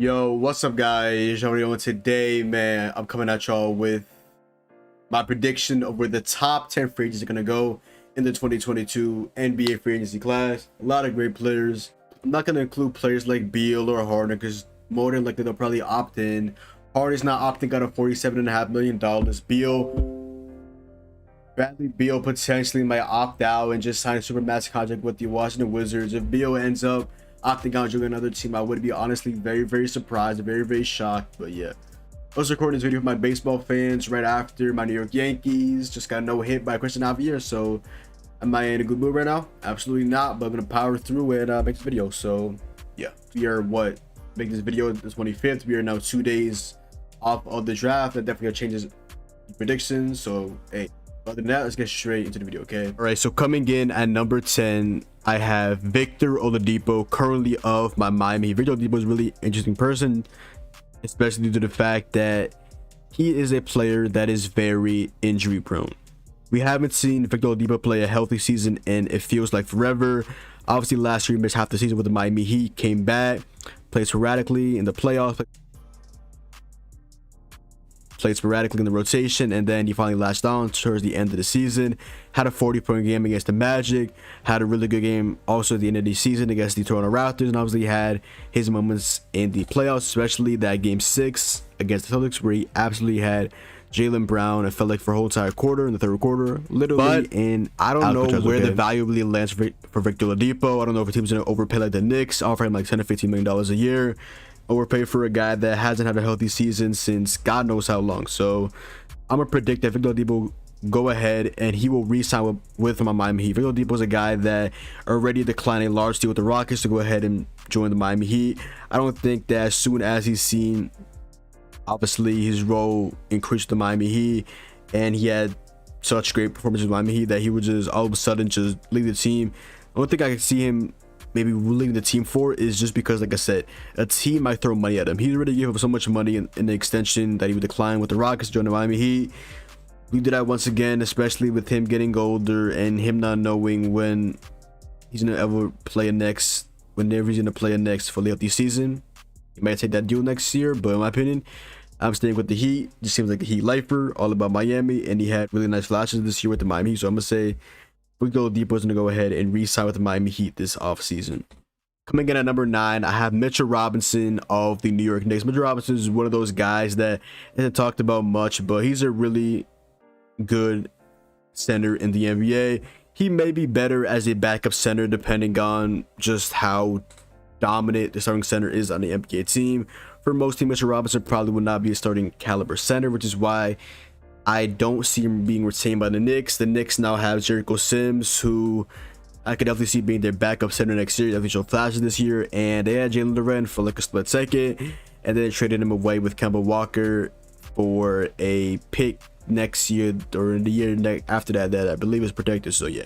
Yo, what's up, guys? How are you doing today, man? I'm coming at y'all with my prediction of where the top 10 free agents are gonna go in the 2022 NBA free agency class. A lot of great players. I'm not gonna include players like Beal or Harden because more than likely they'll probably opt in. Harden's not opting out of $47.5 million. Bradley Beal potentially might opt out and just sign a supermax contract with the Washington Wizards. If Beal ends up opting out joining another team, I would be honestly very surprised, very shocked. But yeah, I was recording this video for my baseball fans right after my New York Yankees just got no hit by Christian Javier. So am I in a good mood right now? Absolutely not, but I'm gonna power through and make this video. So yeah, we are make this video the 25th. We are now 2 days off of the draft. That definitely changes predictions. So hey, other than that, let's get straight into the video. Okay, all right, so coming in at number 10, I have Victor Oladipo, currently of my Miami Heat. Victor Oladipo is a really interesting person, especially due to the fact that he is a player that is very injury prone. We haven't seen Victor Oladipo play a healthy season and it feels like forever. Obviously last year he missed half the season with the Miami Heat, came back, played sporadically in the playoffs, played sporadically in the rotation, and then he finally latched on towards the end of the season. Had a 40-point game against the Magic, had a really good game also at the end of the season against the Toronto Raptors, and obviously had his moments in the playoffs, especially that game 6 against the Celtics where he absolutely had Jaylen Brown. It felt like for a whole entire quarter in the third quarter, literally. And I don't know where the value really lands for Victor Oladipo. I don't know if a team's gonna overpay like the Knicks, offer him like $10 to $15 million a year. Overpay for a guy that hasn't had a healthy season since God knows how long. So I'm gonna predict that Victor Oladipo go ahead and he will re-sign with my Miami Heat. Victor Oladipo is a guy that already declined a large deal with the Rockets to go ahead and join the Miami Heat. I don't think that as soon as he's seen obviously his role increased with the Miami Heat and he had such great performances with Miami Heat that he would just all of a sudden just leave the team. I don't think I could see him maybe leaving the team for is just because, like I said, a team might throw money at him. He's already gave up so much money in the extension that he would decline with the Rockets, join the Miami Heat. We did that once again, especially with him getting older and him not knowing when he's gonna ever play a next, whenever he's gonna play a next fully healthy season. He might take that deal next year, but in my opinion, I'm staying with the Heat. Just seems like a Heat lifer, all about Miami, and he had really nice flashes this year with the Miami Heat. So I'm gonna say Victor Oladipo is going to go ahead and re-sign with the Miami Heat this offseason. Coming in at number 9, I have Mitchell Robinson of the New York Knicks. Mitchell Robinson is one of those guys that isn't talked about much, but he's a really good center in the NBA. He may be better as a backup center depending on just how dominant the starting center is on the NBA team. For most teams, Mitchell Robinson probably would not be a starting caliber center, which is why I don't see him being retained by the Knicks. The Knicks now have Jericho Sims, who I could definitely see being their backup center next year. Definitely show flashes this year. And they had Jaylen Brunson for like a split second. And then they traded him away with Kemba Walker for a pick next year or in the year after that I believe is protected. So yeah,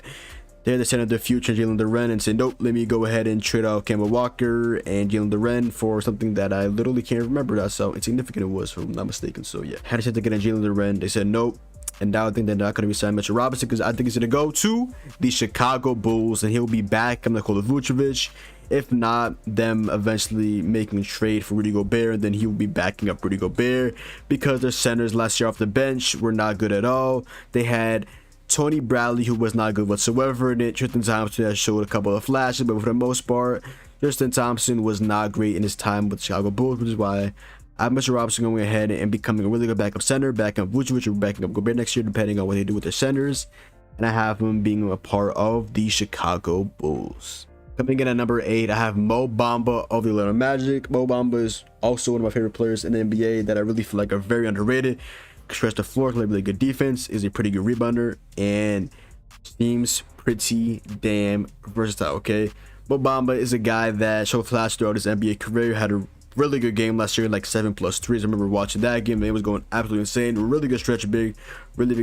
they're the center of the future, Jaylen Brunson, and said, nope, let me go ahead and trade out Kemba Walker and Jaylen Brunson for something that I literally can't remember. That's how insignificant it was, if I'm not mistaken. So yeah, had a chance to get in Jaylen Brunson. They said nope. And now I think they're not going to resign Mitchell Robinson because I think he's going to go to the Chicago Bulls and he'll be back. I'm going to call it Vucevic. If not, them eventually making a trade for Rudy Gobert, then he will be backing up Rudy Gobert because their centers last year off the bench were not good at all. They had Tony Bradley, who was not good whatsoever, and then Tristan Thompson has showed a couple of flashes, but for the most part, Tristan Thompson was not great in his time with the Chicago Bulls, which is why I have Mitchell Robinson going ahead and becoming a really good backup center, backing up Vucevic or backing up Gobert next year, depending on what they do with their centers. And I have him being a part of the Chicago Bulls. Coming in at number 8, I have Mo Bamba of the Orlando Magic. Mo Bamba is also one of my favorite players in the NBA that I really feel like are very underrated. Stretch the floor, play really good defense, is a pretty good rebounder, and seems pretty damn versatile. Okay, Mo Bamba is a guy that showed flash throughout his NBA career. Had a really good game last year, like 7+ threes. I remember watching that game. It was going absolutely insane. Really good stretch big, really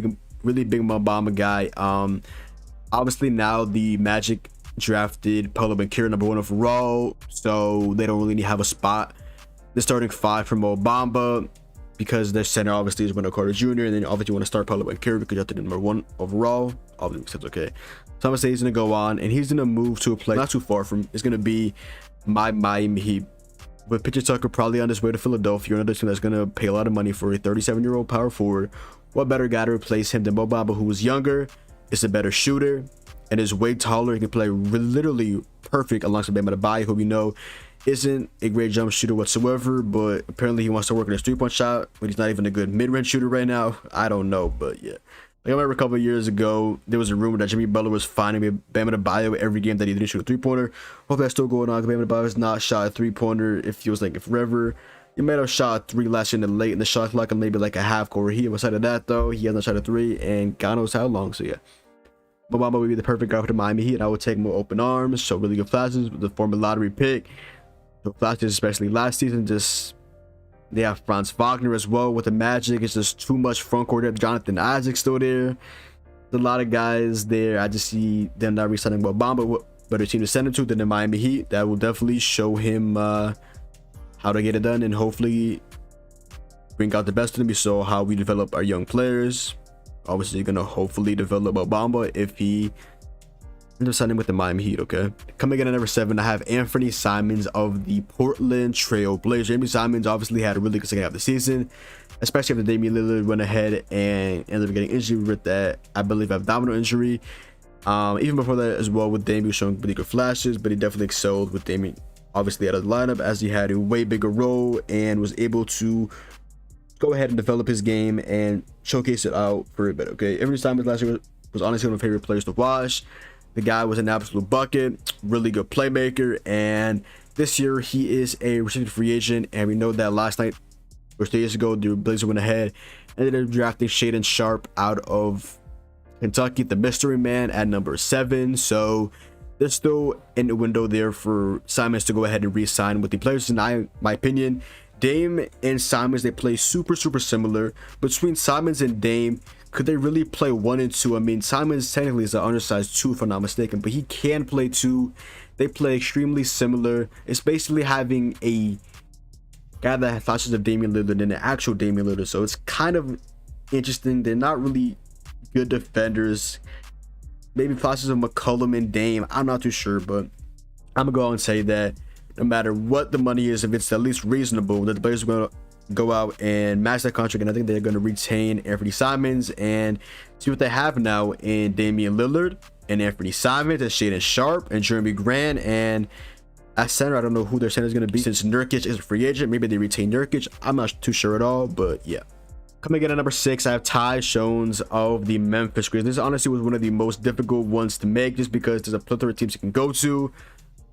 big Mo Bamba guy. Obviously now the Magic drafted Paolo Banchero #1 overall, so they don't really have a spot. The starting 5 for Mo Bamba, because their center obviously is Wendell Carter Jr. and then obviously you want to start Paolo Banchero because you have to do #1 overall. Obviously makes sense, okay. So I'm gonna say he's gonna go on and he's gonna move to a place not too far from. It's gonna be my Miami Heat. with PJ Tucker probably on his way to Philadelphia, another team that's going to pay a lot of money for a 37-year-old power forward, what better guy to replace him than Bamba, who was younger, is a better shooter, and is way taller. He can play literally perfect alongside Bamba Adebayo, who we know isn't a great jump shooter whatsoever, but apparently he wants to work on his three-point shot, but he's not even a good mid-range shooter right now. I don't know, but yeah. Like I remember a couple of years ago, there was a rumor that Jimmy Butler was finding Bamba Adebayo every game that he didn't shoot a three-pointer. Hope that's still going on. Bamba Adebayo has not shot a three-pointer, it feels like forever. He might have shot a three last year in the late in the shot clock and maybe like a half court. He outside of that though, he hasn't shot a three and God knows how long. So yeah, Bamba would be the perfect guy for the Miami Heat. I would take him with open arms, show really good flashes with the former lottery pick. So flashes, especially last season, just they have Franz Wagner as well with the Magic. It's just too much front court depth. Jonathan Isaac still there. There's a lot of guys there. I just see them not re-signing Bamba. Better team to send him to than the Miami Heat. That will definitely show him how to get it done and hopefully bring out the best of them. We saw how we develop our young players. Obviously, gonna hopefully develop Bamba if he ends up signing with the Miami Heat. Okay, coming in at number 7, I have Anthony Simons of the Portland Trail Blazers. Anthony Simons obviously had a really good second half of the season, especially after Damian Lillard went ahead and ended up getting injured with that, I believe, abdominal injury. Even before that as well, with Damian showing really good flashes, but he definitely excelled with Damian obviously out of the lineup, as he had a way bigger role and was able to go ahead and develop his game and showcase it out for a bit. Okay, Anthony Simons last year was honestly one of my favorite players to watch. The guy was an absolute bucket, really good playmaker, and this year he is a restricted free agent, and we know that last night or 2 days ago the Blazers went ahead and ended up drafting Shaedon Sharpe out of Kentucky, the mystery man, at number 7. So there's still in the window there for Simons to go ahead and re-sign with the players. In my opinion, Dame and Simons, they play super similar. Between Simons and Dame, could they really play 1 and 2? I mean, Simons technically is an undersized 2 if I'm not mistaken, but he can play 2. They play extremely similar. It's basically having a guy that has flashes of Damian Lillard and an actual Damian Lillard. So it's kind of interesting. They're not really good defenders. Maybe flashes of McCollum and Dame. I'm not too sure, but I'm gonna go out and say that no matter what the money is, if it's at least reasonable, that the Blazers are gonna go out and match that contract, and I think they're going to retain Anthony Simons and see what they have now in Damian Lillard and Anthony Simons and Shaedon Sharpe and Jeremy Grant. And at center, I don't know who their center is going to be since Nurkic is a free agent. Maybe they retain Nurkic. I'm not too sure at all, but yeah. Coming in at number 6, I have Tyus Jones of the Memphis Grizzlies. This honestly was one of the most difficult ones to make just because there's a plethora of teams you can go to.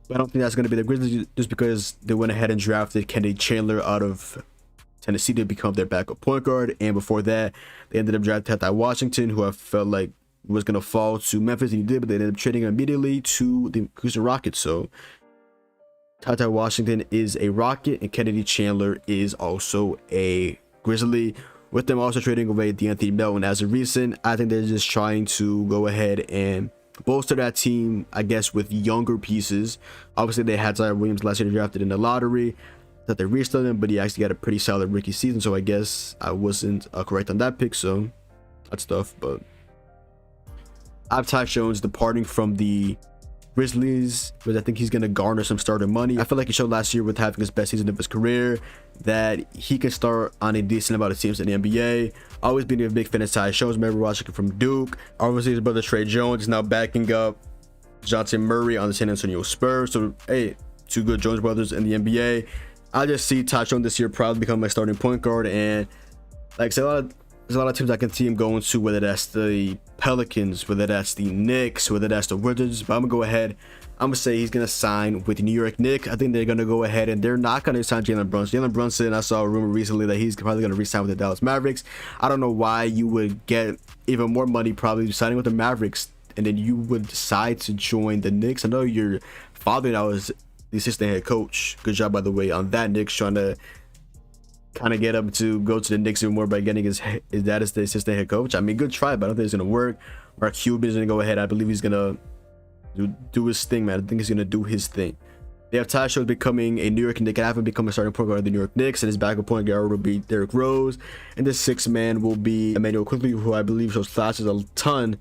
But I don't think that's going to be the Grizzlies just because they went ahead and drafted Kennedy Chandler out of Tennessee to become their backup point guard, and before that they ended up drafting Ty Washington, who I felt like was going to fall to Memphis, and he did, but they ended up trading him immediately to the Houston Rockets. So Ty Washington is a Rocket and Kennedy Chandler is also a Grizzly, with them also trading away De'Anthony Melton as a recent. I think they're just trying to go ahead and bolster that team, I guess, with younger pieces. Obviously they had Zion Williams last year drafted in the lottery that they reached on him, but he actually got a pretty solid rookie season, so I guess I wasn't correct on that pick, so that's tough. But I have Tyus Jones departing from the Grizzlies because I think he's going to garner some starter money. I feel like he showed last year with having his best season of his career that he can start on a decent amount of teams in the NBA. Always been a big fan of Tyus Jones. Remember watching him from Duke. Obviously his brother Trey Jones is now backing up Jonathan Murray on the San Antonio Spurs, so hey, 2 good Jones brothers in the NBA. I just see Tyus Jones this year probably become my starting point guard, and like I said, there's a lot of teams I can see him going to, whether that's the Pelicans, whether that's the Knicks, whether that's the Wizards. But I'm gonna go ahead, I'm gonna say he's gonna sign with the New York Knicks. I think they're gonna go ahead and they're not gonna sign Jaylen Brunson. Jaylen Brunson, I saw a rumor recently that he's probably gonna re-sign with the Dallas Mavericks. I don't know why you would get even more money probably signing with the Mavericks and then you would decide to join the Knicks. I know your father that was the assistant head coach. Good job, by the way, on that. Knicks trying to kind of get him to go to the Knicks even more by getting his dad as the assistant head coach. I mean, good try, but I don't think it's going to work. Mark Cuban is going to go ahead. I believe he's going to do his thing, man. I think he's going to do his thing. They have Tyus Jones becoming a New York Knick and have him become a starting point guard of the New York Knicks, and his backup point guard will be Derrick Rose, and the 6th man will be Emmanuel Quickly, who I believe shows flashes a ton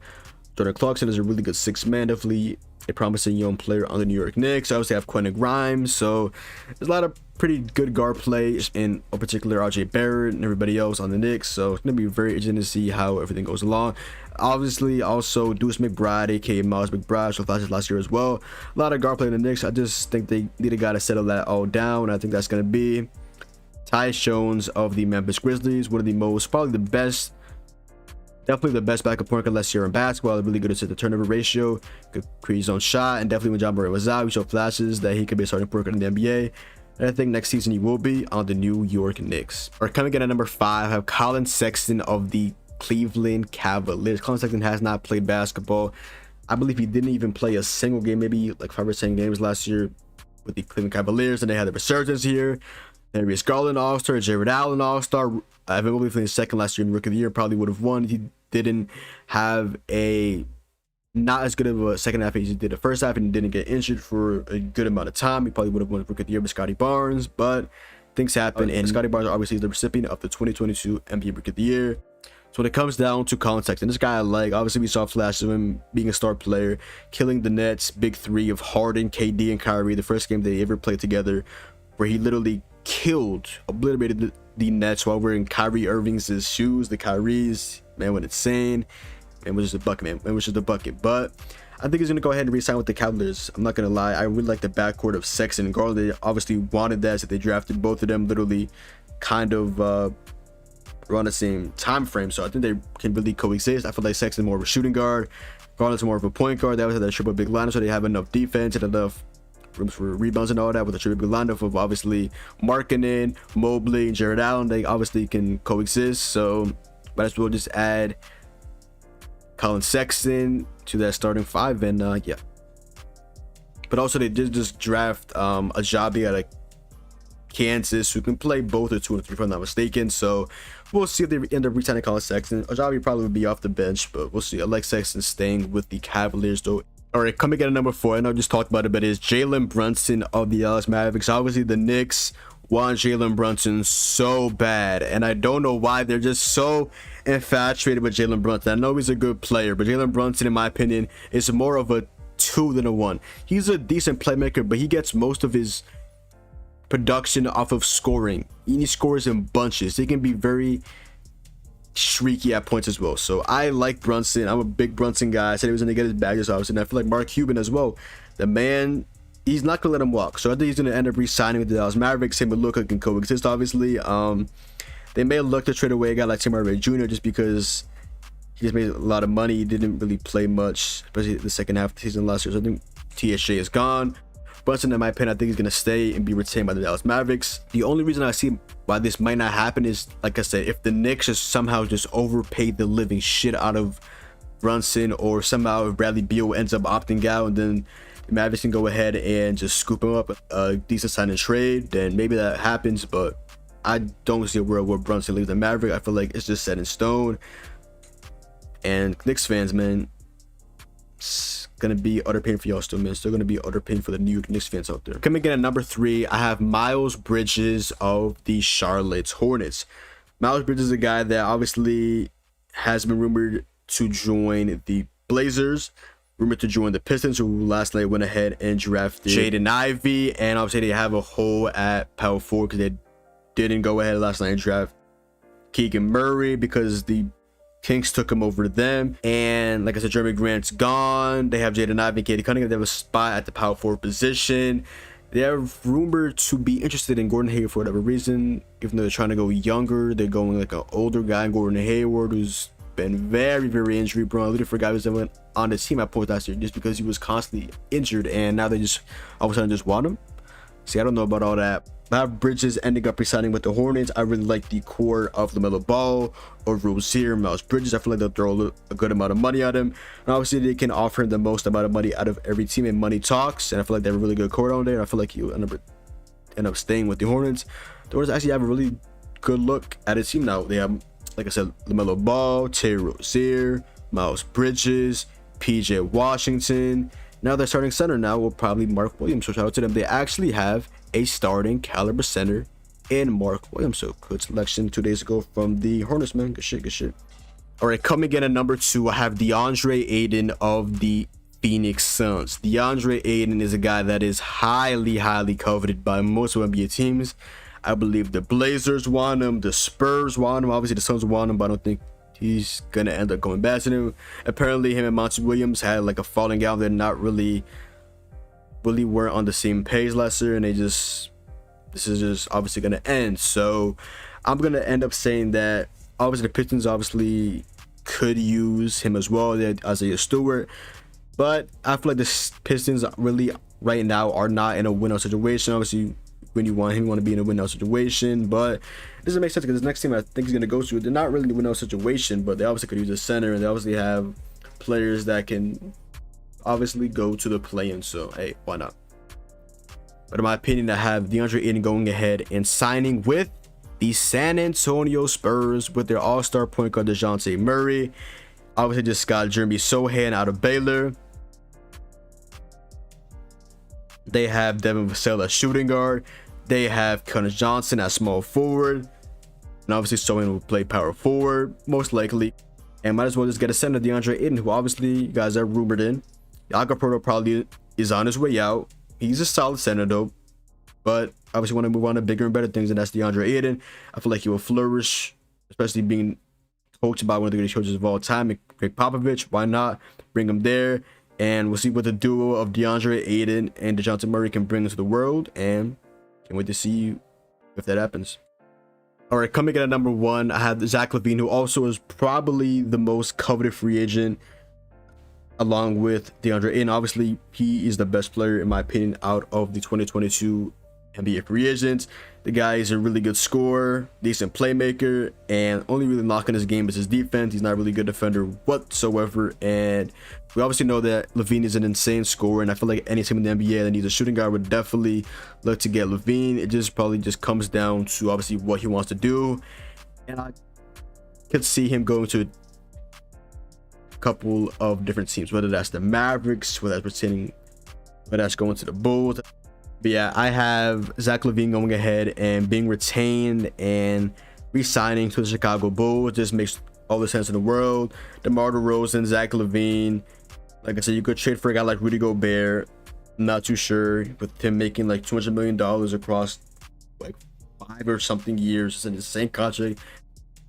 Jordan Clarkson is a really good 6th man, definitely a promising young player on the New York Knicks. I obviously have Quentin Grimes, so there's a lot of pretty good guard play, in particular RJ Barrett and everybody else on the Knicks. So it's gonna be very interesting to see how everything goes along. Obviously, also Deuce McBride, aka Miles McBride, so flashes last year as well. A lot of guard play in the Knicks. I just think they need a guy to settle that all down. I think that's gonna be Tyus Jones of the Memphis Grizzlies, one of the most, probably the best, definitely the best backup point guard last year in basketball. Really good at the turnover ratio, could create his own shot, and definitely when John Murray was out, we showed flashes that he could be a starting point guard in the NBA. And I think next season he will be on the New York Knicks. Or coming in at number 5, I have Collin Sexton of the Cleveland Cavaliers. Collin Sexton has not played basketball. I believe he didn't even play a single game, maybe like 5 or 10 games last year with the Cleveland Cavaliers, and they had the resurgence here. Darius Garland All-Star, Jared Allen All-Star. Evan Mobley finished second last year in Rookie of the Year, probably would have won. He didn't have a not as good of a second half as he did the first half, and he didn't get injured for a good amount of time. He probably would have won Rookie of the Year with Scotty Barnes, but things happen, and Scotty Barnes obviously is the recipient of the 2022 NBA Rookie of the Year. So when it comes down to Collin Sexton, this guy I like. Obviously, we saw flashes of him being a star player, killing the Nets' big 3 of Harden, KD, and Kyrie, the first game they ever played together, where he literally obliterated the Nets while wearing Kyrie Irving's shoes. The Kyries, man, went insane. Man was just a bucket, man was just a bucket. But I think he's gonna go ahead and re-sign with the Cavaliers. I'm not gonna lie, I really like the backcourt of Sexton and Garland. They obviously wanted that, so they drafted both of them literally kind of around the same time frame. So I think they can really coexist. I feel like Sexton more of a shooting guard, Garland's more of a point guard. They always have that triple big lineup, so they have enough defense and enough rooms for rebounds and all that with a triple big lineup of obviously Markkanen, Mobley, and Jared Allen. They obviously can coexist, so might as well just add Collin Sexton to that starting 5, and yeah. But also they did just draft Ajabi out of Kansas, who can play both a 2 and 3 if I'm not mistaken. So we'll see if they end up resigning Collin Sexton. Ajabi probably would be off the bench, but we'll see. I like Sexton staying with the Cavaliers though. All right, coming in at number 4, I know I just talked about it, but it's Jaylen Brunson of the Dallas Mavericks. Obviously, the Knicks want Jaylen Brunson so bad, and I don't know why they're just so infatuated with Jaylen Brunson. I know he's a good player, but Jaylen Brunson, in my opinion, is more of a 2 than a 1. He's a decent playmaker, but he gets most of his production off of scoring. He scores in bunches. He can be very streaky at points as well. So I like Brunson. I'm a big Brunson guy. I said he was going to get his bag this offseason. I feel like Mark Cuban as well. The man, he's not going to let him walk. So I think he's going to end up re-signing with the Dallas Mavericks. Him with Luka can coexist, obviously. They may look to trade away a guy like Tim Hardaway Jr. just because he just made a lot of money. He didn't really play much, especially the second half of the season last year. So I think TSJ is gone. Brunson, in my opinion, I think he's going to stay and be retained by the Dallas Mavericks. The only reason I see why this might not happen is, like I said, if the Knicks just somehow just overpaid the living shit out of Brunson, or somehow if Bradley Beal ends up opting out and then the Mavericks can go ahead and just scoop him up a decent sign and trade, then maybe that happens. But I don't see a world where Brunson leaves the Maverick. I feel like it's just set in stone. And Knicks fans, man, it's gonna be utter pain for y'all still, man. Still gonna be utter pain for the New York Knicks fans out there. Coming in at number 3, I have Miles Bridges of the Charlotte Hornets. Miles Bridges is a guy that obviously has been rumored to join the Blazers, rumored to join the Pistons, who last night went ahead and drafted Jaden Ivey, and obviously they have a hole at power forward because they didn't go ahead last night and draft Keegan Murray because the Kings took him over to them. And like I said, Jeremy Grant's gone. They have Jaden Ivey and Katie Cunningham. They have a spot at the power forward position. They are rumored to be interested in Gordon Hayward for whatever reason. Even though they're trying to go younger, they're going like an older guy, Gordon Hayward, who's been very, very injury prone. I literally forgot he was went on the team at points last year just because he was constantly injured, and now they just all of a sudden just want him. See, I don't know about all that. I have Bridges ending up resigning with the Hornets. I really like the core of LaMelo Ball or Rozier, Miles Bridges. I feel like they'll throw a good amount of money at him. And obviously, they can offer him the most amount of money out of every team, and money talks. And I feel like they have a really good core on there. And I feel like he'll end up staying with the Hornets. The Hornets actually have a really good look at his team now. They have, like I said, LaMelo Ball, Terry Rozier, Miles Bridges, PJ Washington. Now their starting center now will probably Mark Williams. So shout out to them. They actually have a starting caliber center in Mark Williams. So good selection 2 days ago from the Hornets, man. Good shit, good shit. All right, coming in at number 2, I have Deandre Ayden of the Phoenix Suns. Deandre Ayden is a guy that is highly coveted by most of NBA teams. I believe the Blazers want him, the Spurs want him, obviously the Suns want him, but I don't think he's gonna end up going back to them. Apparently him and Monty Williams had like a falling out. They're not really weren't on the same page last year, and this is just obviously gonna end. So I'm gonna end up saying that obviously the Pistons obviously could use him as well. They're Isaiah Stewart, but I feel like the Pistons really right now are not in a win-now situation. Obviously, when you want him, you want to be in a win-now situation, but it doesn't make sense because this next team I think he's going to go to, they're not really in a win-now situation, but they obviously could use a center, and they obviously have players that can obviously go to the play-in, so hey, why not? But in my opinion, I have Deandre Ayden going ahead and signing with the San Antonio Spurs with their all-star point guard DeJounte Murray. Obviously just got Jeremy Sohan out of Baylor. They have Devin Vassell at shooting guard. They have Connor Johnson at small forward. And obviously Sohan will play power forward, most likely. And might as well just get a center, Deandre Ayden, who obviously you guys are rumored in. Agapurdo probably is on his way out. He's a solid center though. But obviously want to move on to bigger and better things, and that's Deandre Ayden. I feel like he will flourish, especially being coached by one of the greatest coaches of all time, Greg Popovich. Why not bring him there? And we'll see what the duo of Deandre Ayden and DeJounte Murray can bring into the world, and can't wait to see if that happens. All right, coming in at number 1, I have Zach LaVine, who also is probably the most coveted free agent along with DeAndre Ayden. Obviously, he is the best player, in my opinion, out of the 2022 NBA free agents. The guy is a really good scorer, decent playmaker, and only really knock on his game is his defense. He's not a really good defender whatsoever, and we obviously know that LaVine is an insane scorer, and I feel like any team in the NBA that needs a shooting guard would definitely look to get LaVine. It just probably just comes down to obviously what he wants to do, and I could see him going to a couple of different teams, whether that's the Mavericks, whether that's going to the Bulls. But yeah, I have Zach LaVine going ahead and being retained and re-signing to the Chicago Bulls. Just makes all the sense in the world. DeMar DeRozan, Zach LaVine. Like I said, you could trade for a guy like Rudy Gobert. I'm not too sure, with him making like $200 million across like 5 or something years. It's an insane contract.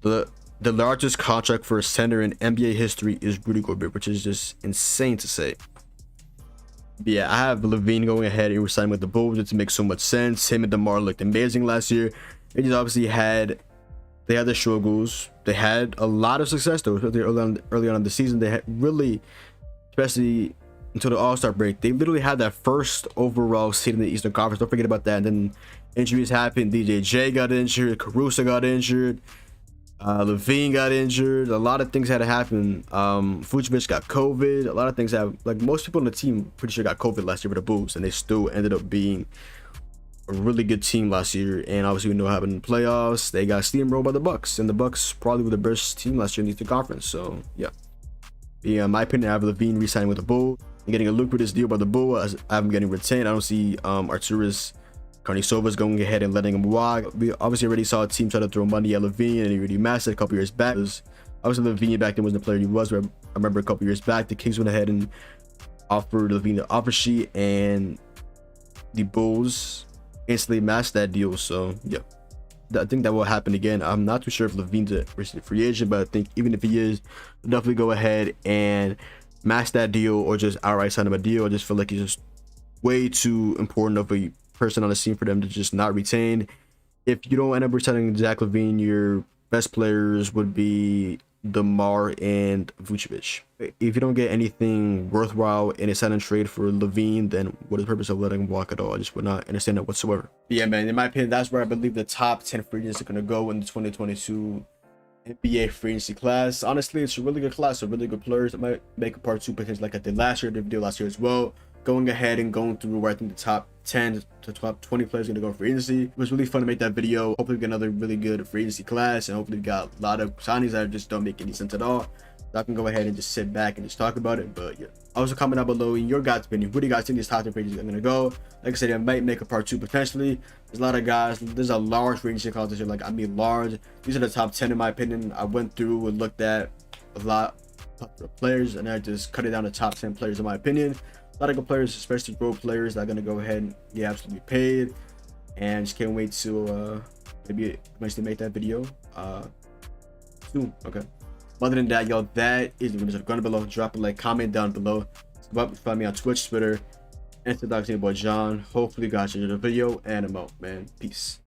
The largest contract for a center in NBA history is Rudy Gobert, which is just insane to say. But yeah, I have LaVine going ahead and resigning with the Bulls. It makes so much sense. Him and DeMar looked amazing last year. They just obviously had their struggles. They had a lot of success though, especially early on in the season. They had really, especially until the All-Star break, they literally had that first overall seed in the Eastern Conference. Don't forget about that. And then injuries happened. DJJ got injured. Caruso got injured. LaVine got injured. A lot of things had to happen. Vucevic got COVID. A lot of things have, like, most people on the team pretty sure got COVID last year with the Bulls, and they still ended up being a really good team last year. And obviously we know what happened in the playoffs. They got steamrolled by the Bucks, and the Bucks probably were the best team last year in the Eastern Conference. So yeah, in my opinion, I have LaVine re-signing with the Bulls and getting a lucrative deal by the Bulls. I have him getting retained. I don't see Arturas Karnisova's going ahead and letting him walk. We obviously already saw a team try to throw money at LaVine, and he already mastered a couple years back. Obviously LaVine back then wasn't the player he was, but I remember a couple years back the Kings went ahead and offered LaVine the offer sheet, and the Bulls instantly matched that deal. So yeah, I think that will happen again. I'm not too sure if LaVine's a free agent, but I think even if he is, definitely go ahead and match that deal or just outright sign him a deal. I just feel like he's just way too important of a person on the scene for them to just not retain. If you don't end up returning Zach LaVine, your best players would be DeMar and Vucevic. If you don't get anything worthwhile in a sign and trade for LaVine, then what is the purpose of letting him walk at all? I just would not understand that whatsoever. Yeah, man, in my opinion, that's where I believe the top 10 free agents are going to go in the 2022 NBA free agency class. Honestly, it's a really good class of really good players. It might make a part 2 potentially like I did last year, did last year as well. Going ahead and going through where I think the top 10 to top 20 players are going to go for agency. It was really fun to make that video. Hopefully we get another really good free agency class, and hopefully we got a lot of signings that just don't make any sense at all. So I can go ahead and just sit back and just talk about it. But yeah, also comment down below in your guys' opinion. Who do you guys think these top 10 free agents are going to go? Like I said, I might make a part 2 potentially. There's a lot of guys. There's a large free agency class this year. Like, I mean large. These are the top 10 in my opinion. I went through and looked at a lot of players, and I just cut it down to top 10 players in my opinion. A lot of good players, especially role players that are gonna go ahead and get absolutely paid, and just can't wait to maybe eventually make that video soon. Okay. Other than that, y'all, that is the videos going below. Drop a like, comment down below. Find me on Twitch, Twitter, Instagram. Boy John. Hopefully, you guys enjoyed the video, and I'm out, man. Peace.